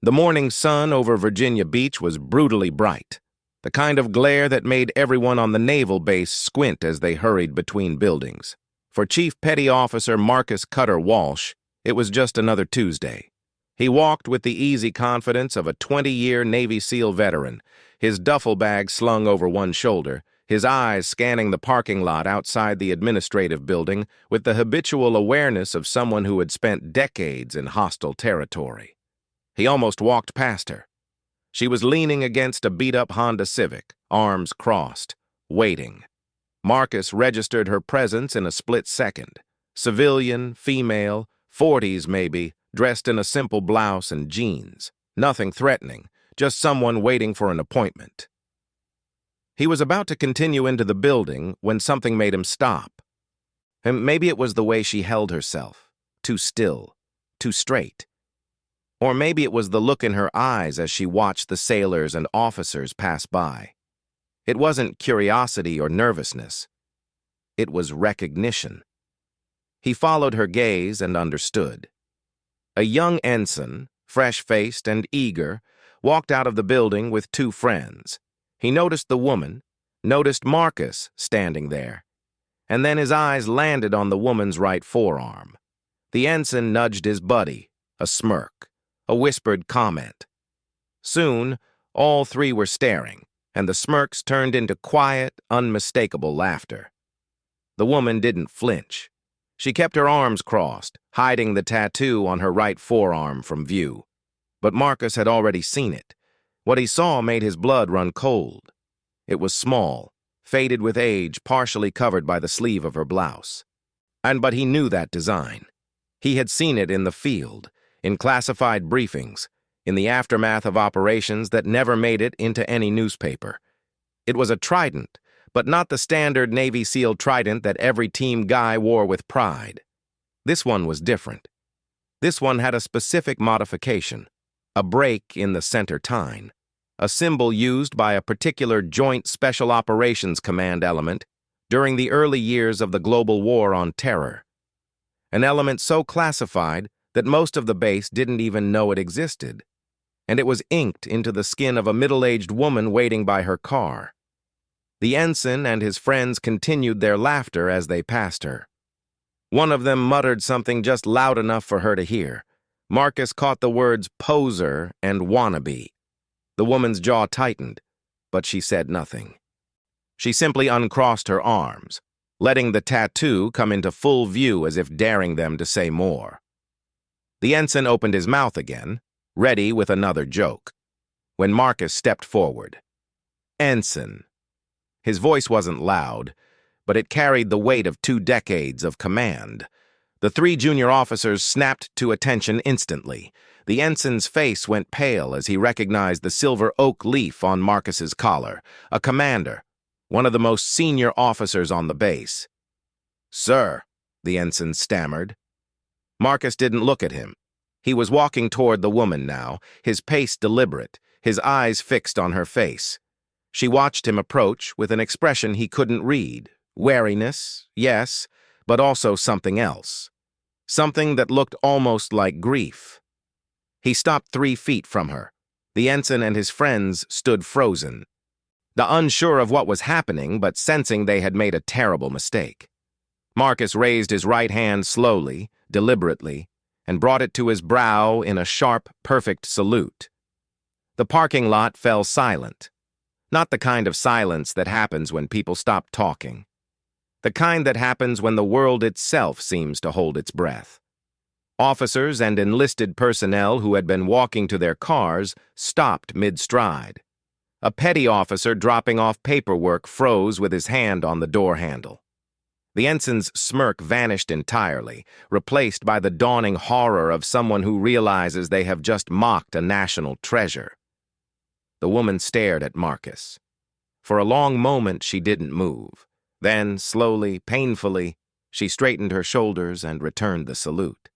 The morning sun over Virginia Beach was brutally bright, the kind of glare that made everyone on the naval base squint as they hurried between buildings. For Chief Petty Officer Marcus Cutter Walsh, it was just another Tuesday. He walked with the easy confidence of a 20-year Navy SEAL veteran, his duffel bag slung over one shoulder, his eyes scanning the parking lot outside the administrative building with the habitual awareness of someone who had spent decades in hostile territory. He almost walked past her. She was leaning against a beat-up Honda Civic, arms crossed, waiting. Marcus registered her presence in a split second. Civilian, female, 40s maybe, dressed in a simple blouse and jeans. Nothing threatening, just someone waiting for an appointment. He was about to continue into the building when something made him stop. And maybe it was the way she held herself, too still, too straight. Or maybe it was the look in her eyes as she watched the sailors and officers pass by. It wasn't curiosity or nervousness. It was recognition. He followed her gaze and understood. A young ensign, fresh-faced and eager, walked out of the building with two friends. He noticed the woman, noticed Marcus standing there, and then his eyes landed on the woman's right forearm. The ensign nudged his buddy, a smirk, a whispered comment. Soon, all three were staring, and the smirks turned into quiet, unmistakable laughter. The woman didn't flinch. She kept her arms crossed, hiding the tattoo on her right forearm from view. But Marcus had already seen it. What he saw made his blood run cold. It was small, faded with age, partially covered by the sleeve of her blouse. But he knew that design. He had seen it in the field, in classified briefings, in the aftermath of operations that never made it into any newspaper. It was a trident, but not the standard Navy SEAL trident that every team guy wore with pride. This one was different. This one had a specific modification, a break in the center tine, a symbol used by a particular Joint Special Operations Command element during the early years of the global war on terror. An element so classified that most of the base didn't even know it existed, and it was inked into the skin of a middle-aged woman waiting by her car. The ensign and his friends continued their laughter as they passed her. One of them muttered something just loud enough for her to hear. Marcus caught the words poser and wannabe. The woman's jaw tightened, but she said nothing. She simply uncrossed her arms, letting the tattoo come into full view as if daring them to say more. The ensign opened his mouth again, ready with another joke, when Marcus stepped forward. Ensign. His voice wasn't loud, but it carried the weight of 2 decades of command. The 3 junior officers snapped to attention instantly. The ensign's face went pale as he recognized the silver oak leaf on Marcus's collar, a commander, one of the most senior officers on the base. "Sir," the ensign stammered. Marcus didn't look at him. He was walking toward the woman now, his pace deliberate, his eyes fixed on her face. She watched him approach with an expression he couldn't read. Wariness, yes, but also something else. Something that looked almost like grief. He stopped 3 feet from her. The ensign and his friends stood frozen, unsure of what was happening, but sensing they had made a terrible mistake. Marcus raised his right hand slowly, deliberately, and brought it to his brow in a sharp, perfect salute. The parking lot fell silent. Not the kind of silence that happens when people stop talking. The kind that happens when the world itself seems to hold its breath. Officers and enlisted personnel who had been walking to their cars stopped mid-stride. A petty officer dropping off paperwork froze with his hand on the door handle. The ensign's smirk vanished entirely, replaced by the dawning horror of someone who realizes they have just mocked a national treasure. The woman stared at Marcus. For a long moment she didn't move. Then, slowly, painfully, she straightened her shoulders and returned the salute.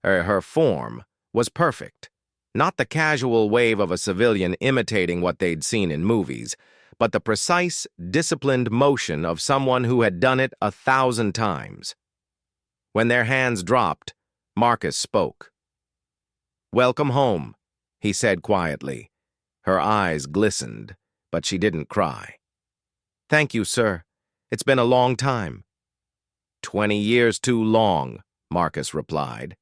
Her form was perfect. Not the casual wave of a civilian imitating what they'd seen in movies, but the precise, disciplined motion of someone who had done it 1,000 times. When their hands dropped, Marcus spoke. "Welcome home," he said quietly. Her eyes glistened, but she didn't cry. "Thank you, sir. It's been a long time." 20 years too long, Marcus replied.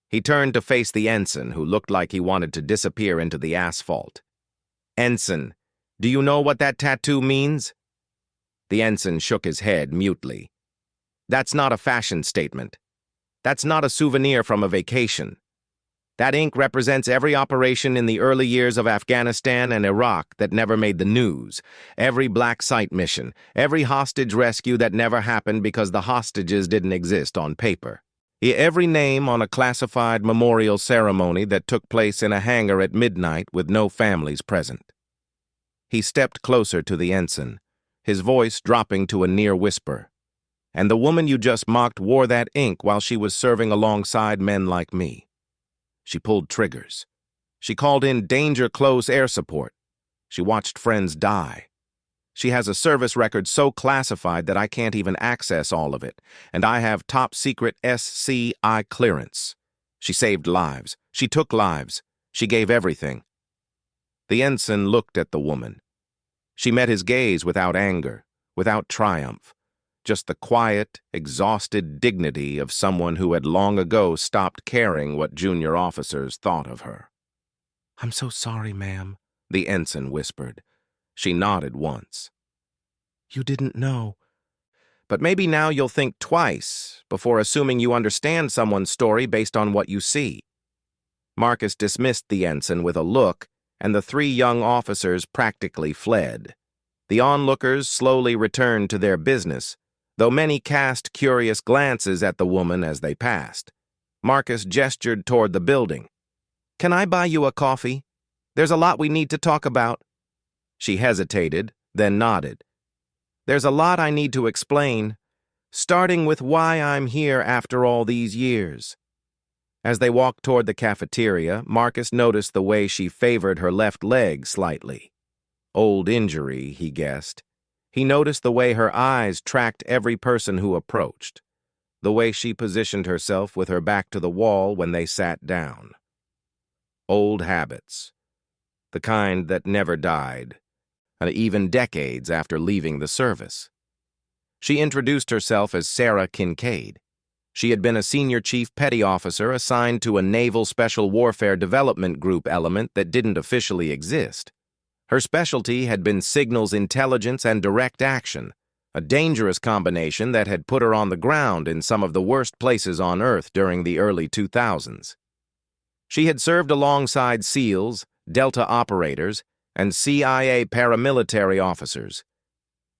He turned to face the ensign, who looked like he wanted to disappear into the asphalt. "Ensign, do you know what that tattoo means?" The ensign shook his head mutely. "That's not a fashion statement. That's not a souvenir from a vacation. That ink represents every operation in the early years of Afghanistan and Iraq that never made the news, every black site mission, every hostage rescue that never happened because the hostages didn't exist on paper. Every name on a classified memorial ceremony that took place in a hangar at midnight with no families present." He stepped closer to the ensign, his voice dropping to a near whisper. "And the woman you just mocked wore that ink while she was serving alongside men like me. She pulled triggers. She called in danger close air support. She watched friends die. She has a service record so classified that I can't even access all of it, and I have top-secret SCI clearance. She saved lives. She took lives. She gave everything." The ensign looked at the woman. She met his gaze without anger, without triumph, just the quiet, exhausted dignity of someone who had long ago stopped caring what junior officers thought of her. "I'm so sorry, ma'am," the ensign whispered. She nodded once. "You didn't know. But maybe now you'll think twice before assuming you understand someone's story based on what you see." Marcus dismissed the ensign with a look, and the 3 young officers practically fled. The onlookers slowly returned to their business, though many cast curious glances at the woman as they passed. Marcus gestured toward the building. "Can I buy you a coffee? There's a lot we need to talk about." She hesitated, then nodded. "There's a lot I need to explain, starting with why I'm here after all these years." As they walked toward the cafeteria, Marcus noticed the way she favored her left leg slightly. Old injury, he guessed. He noticed the way her eyes tracked every person who approached, the way she positioned herself with her back to the wall when they sat down. Old habits, the kind that never died, and even decades after leaving the service. She introduced herself as Sarah Kincaid. She had been a senior chief petty officer assigned to a Naval Special Warfare Development Group element that didn't officially exist. Her specialty had been signals intelligence and direct action, a dangerous combination that had put her on the ground in some of the worst places on Earth during the early 2000s. She had served alongside SEALs, Delta operators, and CIA paramilitary officers.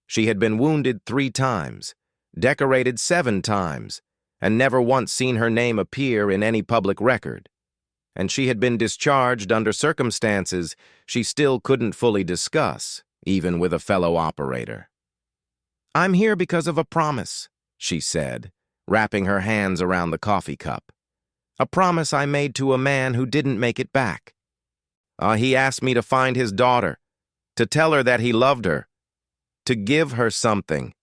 She had been wounded 3 times, decorated 7 times, and never once seen her name appear in any public record. And she had been discharged under circumstances she still couldn't fully discuss, even with a fellow operator. "I'm here because of a promise," she said, wrapping her hands around the coffee cup. "A promise I made to a man who didn't make it back. He asked me to find his daughter, to tell her that he loved her, to give her something."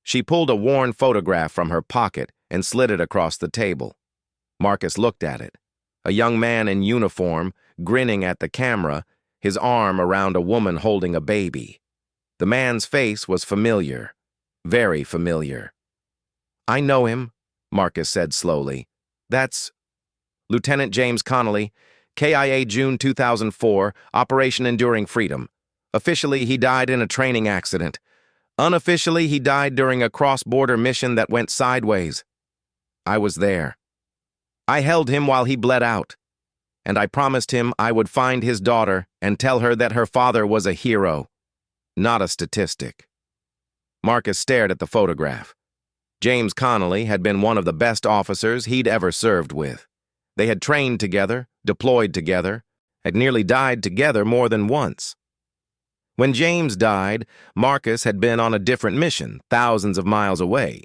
She pulled a worn photograph from her pocket and slid it across the table. Marcus looked at it. A young man in uniform, grinning at the camera, his arm around a woman holding a baby. The man's face was familiar, very familiar. "I know him," Marcus said slowly. "That's Lieutenant James Connolly, KIA June 2004, Operation Enduring Freedom. Officially, he died in a training accident. Unofficially, he died during a cross-border mission that went sideways. I was there. I held him while he bled out, and I promised him I would find his daughter and tell her that her father was a hero, not a statistic." Marcus stared at the photograph. James Connolly had been one of the best officers he'd ever served with. They had trained together, deployed together, had nearly died together more than once. When James died, Marcus had been on a different mission, thousands of miles away.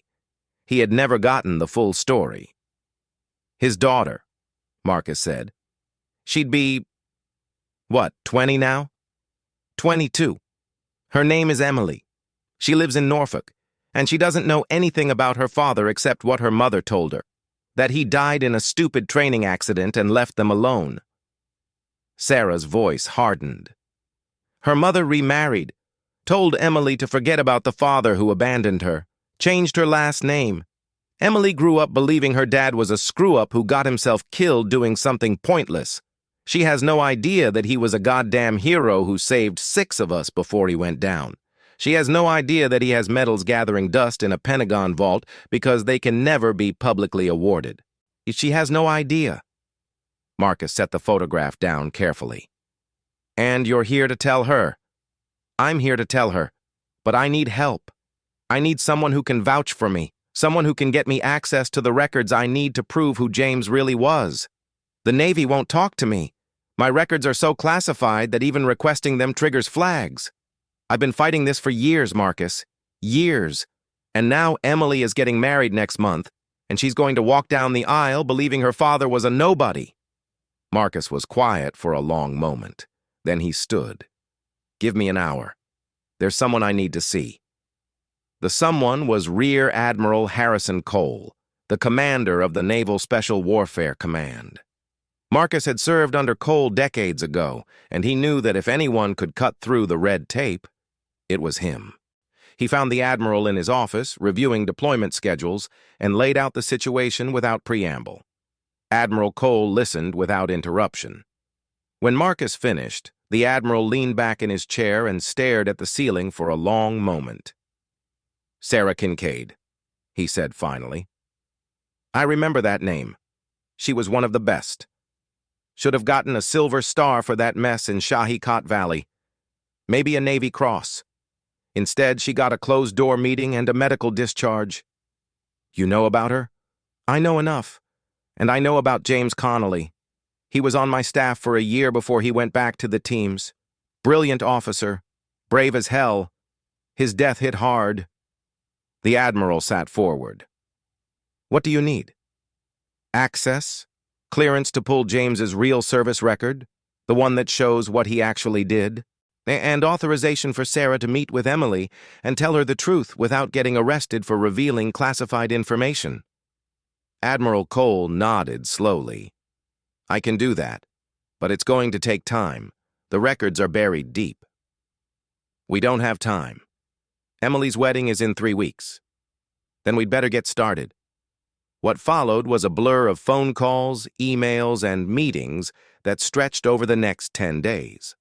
He had never gotten the full story. "His daughter," Marcus said. "She'd be, 20 now? 22. Her name is Emily. She lives in Norfolk, and she doesn't know anything about her father except what her mother told her, that he died in a stupid training accident and left them alone." Sarah's voice hardened. Her mother remarried, told Emily to forget about the father who abandoned her, changed her last name. Emily grew up believing her dad was a screw-up who got himself killed doing something pointless. She has no idea that he was a goddamn hero who saved 6 of us before he went down. She has no idea that he has medals gathering dust in a Pentagon vault because they can never be publicly awarded. She has no idea. Marcus set the photograph down carefully. And you're here to tell her. I'm here to tell her, but I need help. I need someone who can vouch for me, someone who can get me access to the records I need to prove who James really was. The Navy won't talk to me. My records are so classified that even requesting them triggers flags. I've been fighting this for years, Marcus. Years. And now Emily is getting married next month, and she's going to walk down the aisle believing her father was a nobody. Marcus was quiet for a long moment. Then he stood. Give me an hour. There's someone I need to see. The someone was Rear Admiral Harrison Cole, the commander of the Naval Special Warfare Command. Marcus had served under Cole decades ago, and he knew that if anyone could cut through the red tape, it was him. He found the admiral in his office, reviewing deployment schedules, and laid out the situation without preamble. Admiral Cole listened without interruption. When Marcus finished, the admiral leaned back in his chair and stared at the ceiling for a long moment. Sarah Kincaid, he said finally. I remember that name. She was one of the best. Should have gotten a Silver Star for that mess in Shahi Kot Valley. Maybe a Navy Cross. Instead, she got a closed-door meeting and a medical discharge. You know about her? I know enough. And I know about James Connolly. He was on my staff for a year before he went back to the teams. Brilliant officer. Brave as hell. His death hit hard. The admiral sat forward. What do you need? Access? Clearance to pull James's real service record? The one that shows what he actually did? And authorization for Sarah to meet with Emily and tell her the truth without getting arrested for revealing classified information. Admiral Cole nodded slowly. I can do that, but it's going to take time. The records are buried deep. We don't have time. Emily's wedding is in 3 weeks. Then we'd better get started. What followed was a blur of phone calls, emails, and meetings that stretched over the next 10 days.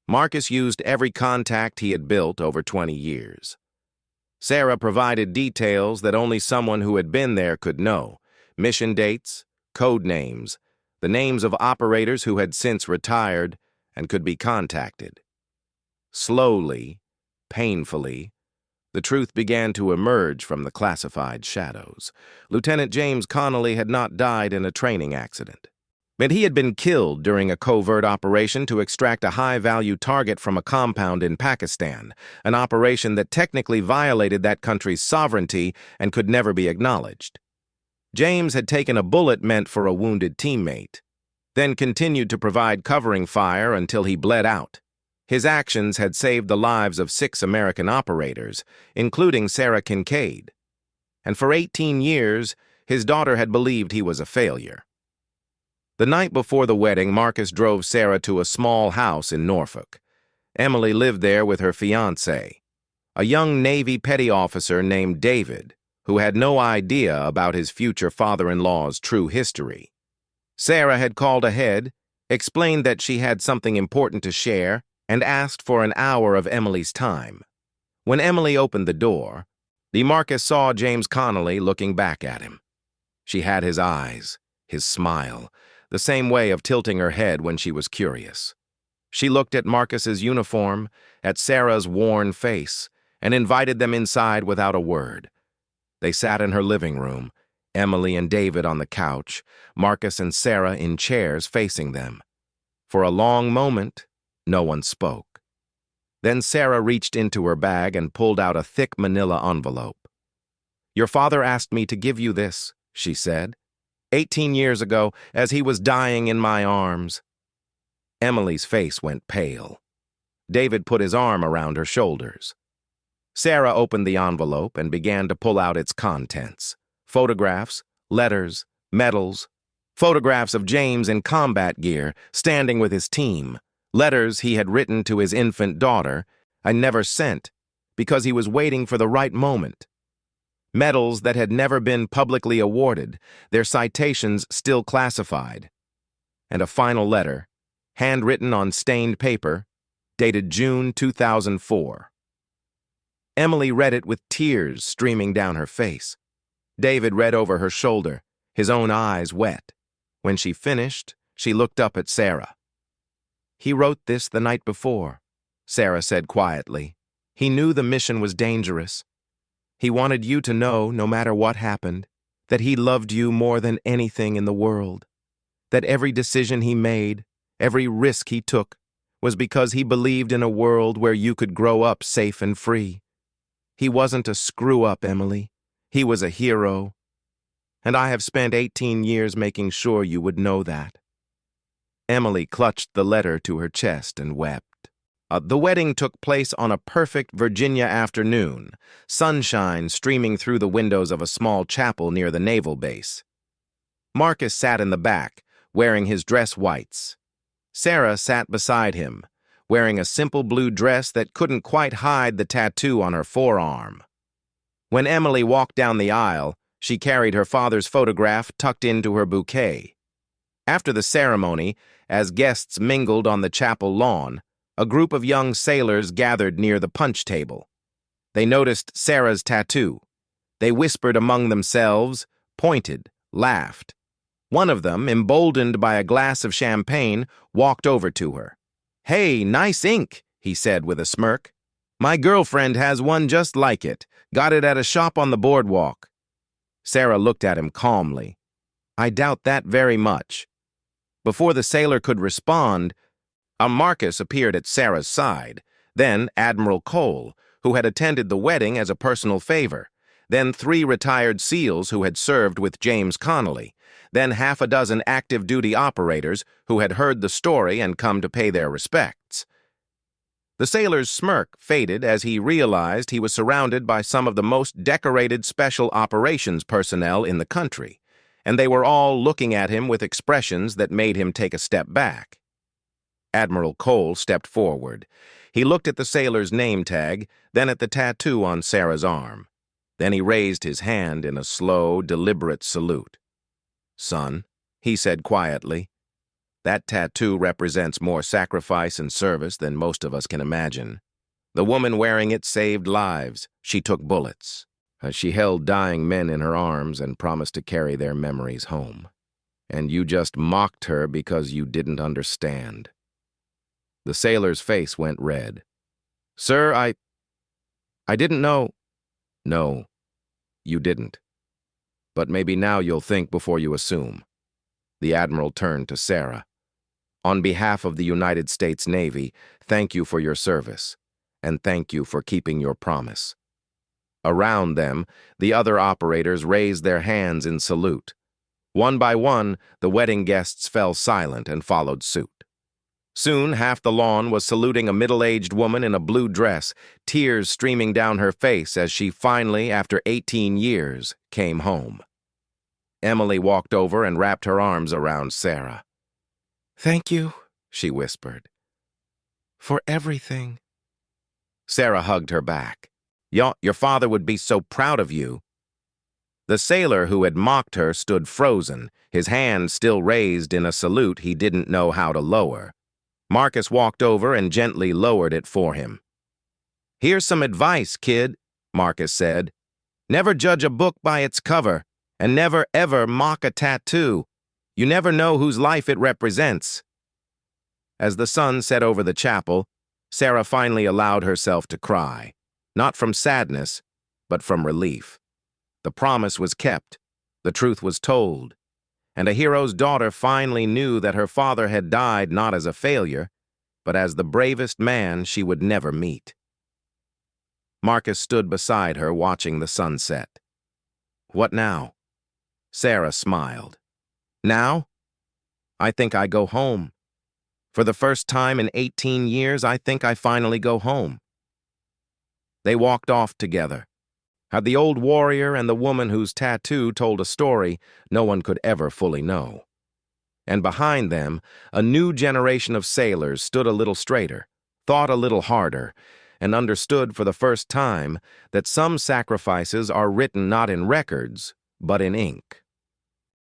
Marcus used every contact he had built over 20 years. Sarah provided details that only someone who had been there could know: mission dates, code names, the names of operators who had since retired and could be contacted. Slowly, painfully, the truth began to emerge from the classified shadows. Lieutenant James Connolly had not died in a training accident, but he had been killed during a covert operation to extract a high-value target from a compound in Pakistan, an operation that technically violated that country's sovereignty and could never be acknowledged. James had taken a bullet meant for a wounded teammate, then continued to provide covering fire until he bled out. His actions had saved the lives of 6 American operators, including Sarah Kincaid. And for 18 years, his daughter had believed he was a failure. The night before the wedding, Marcus drove Sarah to a small house in Norfolk. Emily lived there with her fiancé, a young Navy petty officer named David, who had no idea about his future father-in-law's true history. Sarah had called ahead, explained that she had something important to share, and asked for an hour of Emily's time. When Emily opened the door, Marcus saw James Connolly looking back at him. She had his eyes, his smile, the same way of tilting her head when she was curious. She looked at Marcus's uniform, at Sarah's worn face, and invited them inside without a word. They sat in her living room, Emily and David on the couch, Marcus and Sarah in chairs facing them. For a long moment, no one spoke. Then Sarah reached into her bag and pulled out a thick manila envelope. Your father asked me to give you this, she said. 18 years ago, as he was dying in my arms. Emily's face went pale. David put his arm around her shoulders. Sarah opened the envelope and began to pull out its contents: photographs, letters, medals, Photographs of James in combat gear, standing with his team. Letters he had written to his infant daughter, I never sent, because he was waiting for the right moment. Medals that had never been publicly awarded, their citations still classified. And a final letter, handwritten on stained paper, dated June 2004. Emily read it with tears streaming down her face. David read over her shoulder, his own eyes wet. When she finished, she looked up at Sarah. "He wrote this the night before," Sarah said quietly. "He knew the mission was dangerous. He wanted you to know, no matter what happened, that he loved you more than anything in the world. That every decision he made, every risk he took, was because he believed in a world where you could grow up safe and free. He wasn't a screw-up, Emily. He was a hero. And I have spent 18 years making sure you would know that." Emily clutched the letter to her chest and wept. The wedding took place on a perfect Virginia afternoon, sunshine streaming through the windows of a small chapel near the naval base. Marcus sat in the back, wearing his dress whites. Sarah sat beside him, wearing a simple blue dress that couldn't quite hide the tattoo on her forearm. When Emily walked down the aisle, she carried her father's photograph tucked into her bouquet. After the ceremony, as guests mingled on the chapel lawn, a group of young sailors gathered near the punch table. They noticed Sarah's tattoo. They whispered among themselves, pointed, laughed. One of them, emboldened by a glass of champagne, walked over to her. "Hey, nice ink," he said with a smirk. "My girlfriend has one just like it. Got it at a shop on the boardwalk." Sarah looked at him calmly. "I doubt that very much." Before the sailor could respond, Marcus appeared at Sarah's side, then Admiral Cole, who had attended the wedding as a personal favor, then 3 retired SEALs who had served with James Connolly, then half a dozen active-duty operators who had heard the story and come to pay their respects. The sailor's smirk faded as he realized he was surrounded by some of the most decorated special operations personnel in the country, and they were all looking at him with expressions that made him take a step back. Admiral Cole stepped forward. He looked at the sailor's name tag, then at the tattoo on Sarah's arm. Then he raised his hand in a slow, deliberate salute. "Son," he said quietly, "that tattoo represents more sacrifice and service than most of us can imagine. The woman wearing it saved lives. She took bullets. She held dying men in her arms and promised to carry their memories home. And you just mocked her because you didn't understand." The sailor's face went red. "Sir, I didn't know." "No, you didn't. But maybe now you'll think before you assume." The Admiral turned to Sarah. "On behalf of the United States Navy, thank you for your service, and thank you for keeping your promise." Around them, the other operators raised their hands in salute. One by one, the wedding guests fell silent and followed suit. Soon, half the lawn was saluting a middle-aged woman in a blue dress, tears streaming down her face as she finally, after 18 years, came home. Emily walked over and wrapped her arms around Sarah. "Thank you," she whispered, "for everything." Sarah hugged her back. Your father would be so proud of you." The sailor who had mocked her stood frozen, his hand still raised in a salute he didn't know how to lower. Marcus walked over and gently lowered it for him. "Here's some advice, kid," Marcus said. "Never judge a book by its cover, and never ever mock a tattoo. You never know whose life it represents." As the sun set over the chapel, Sarah finally allowed herself to cry, not from sadness, but from relief. The promise was kept, the truth was told, and a hero's daughter finally knew that her father had died not as a failure, but as the bravest man she would never meet. Marcus stood beside her, watching the sunset. "What now?" Sarah smiled. "Now? I think I go home. For the first time in 18 years, I think I finally go home." They walked off together. How the old warrior and the woman whose tattoo told a story no one could ever fully know. And behind them, a new generation of sailors stood a little straighter, thought a little harder, and understood for the first time that some sacrifices are written not in records, but in ink.